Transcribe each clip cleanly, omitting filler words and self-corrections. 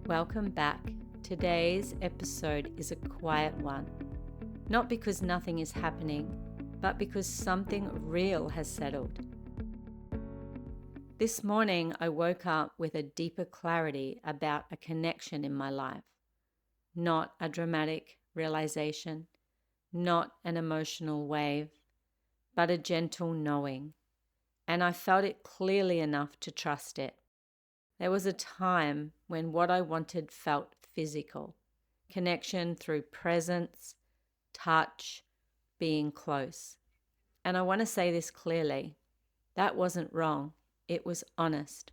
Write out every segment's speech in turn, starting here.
Welcome back. Today's episode is a quiet one. Not because nothing is happening, but because something real has settled. This morning, I woke up with a deeper clarity about a connection in my life. Not a dramatic realization, not an emotional wave, but a gentle knowing. And I felt it clearly enough to trust it. There was a time when what I wanted felt physical. Connection through presence, touch, being close. And I want to say this clearly. That wasn't wrong. It was honest.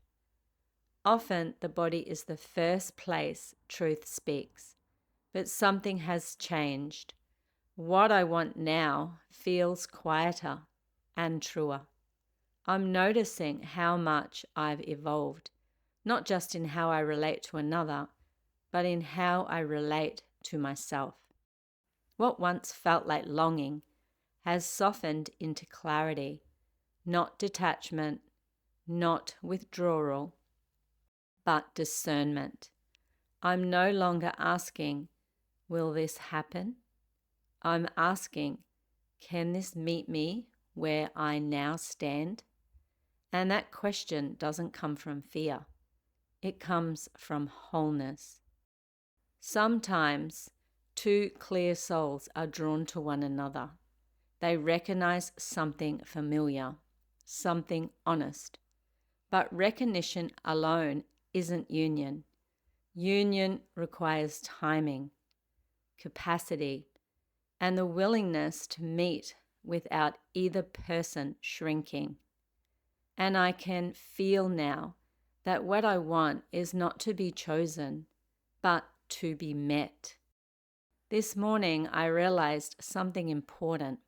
Often the body is the first place truth speaks. But something has changed. What I want now feels quieter and truer. I'm noticing how much I've evolved, not just in how I relate to another, but in how I relate to myself. What once felt like longing has softened into clarity, not detachment, not withdrawal, but discernment. I'm no longer asking, will this happen? I'm asking, can this meet me where I now stand? And that question doesn't come from fear. It comes from wholeness. Sometimes two clear souls are drawn to one another. They recognize something familiar, something honest. But recognition alone isn't union. Union requires timing, capacity, and the willingness to meet without either person shrinking. And I can feel now that what I want is not to be chosen, but to be met. This morning I realized something important.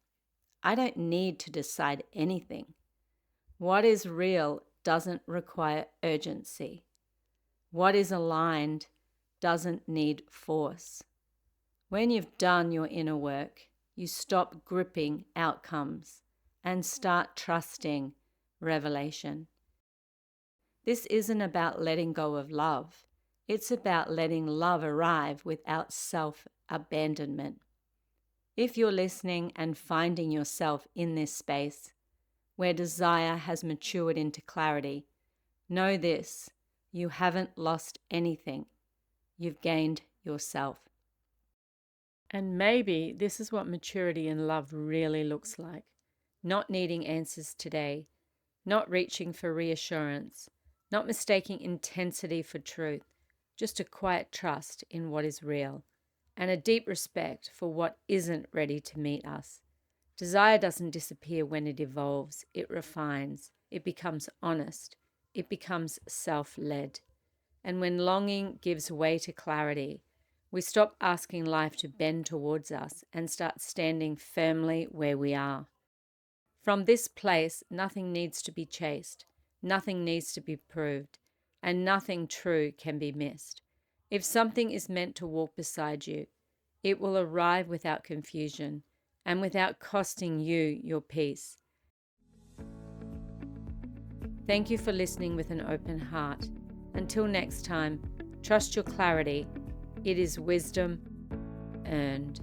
I don't need to decide anything. What is real doesn't require urgency. What is aligned doesn't need force. When you've done your inner work, you stop gripping outcomes and start trusting revelation. This isn't about letting go of love. It's about letting love arrive without self-abandonment. If you're listening and finding yourself in this space where desire has matured into clarity, know this: you haven't lost anything. You've gained yourself. And maybe this is what maturity in love really looks like. Not needing answers today, not reaching for reassurance, not mistaking intensity for truth, just a quiet trust in what is real, and a deep respect for what isn't ready to meet us. Desire doesn't disappear when it evolves, it refines, it becomes honest, it becomes self-led. And when longing gives way to clarity, we stop asking life to bend towards us and start standing firmly where we are. From this place, nothing needs to be chased, nothing needs to be proved, and nothing true can be missed. If something is meant to walk beside you, it will arrive without confusion and without costing you your peace. Thank you for listening with an open heart. Until next time, trust your clarity. It is wisdom earned.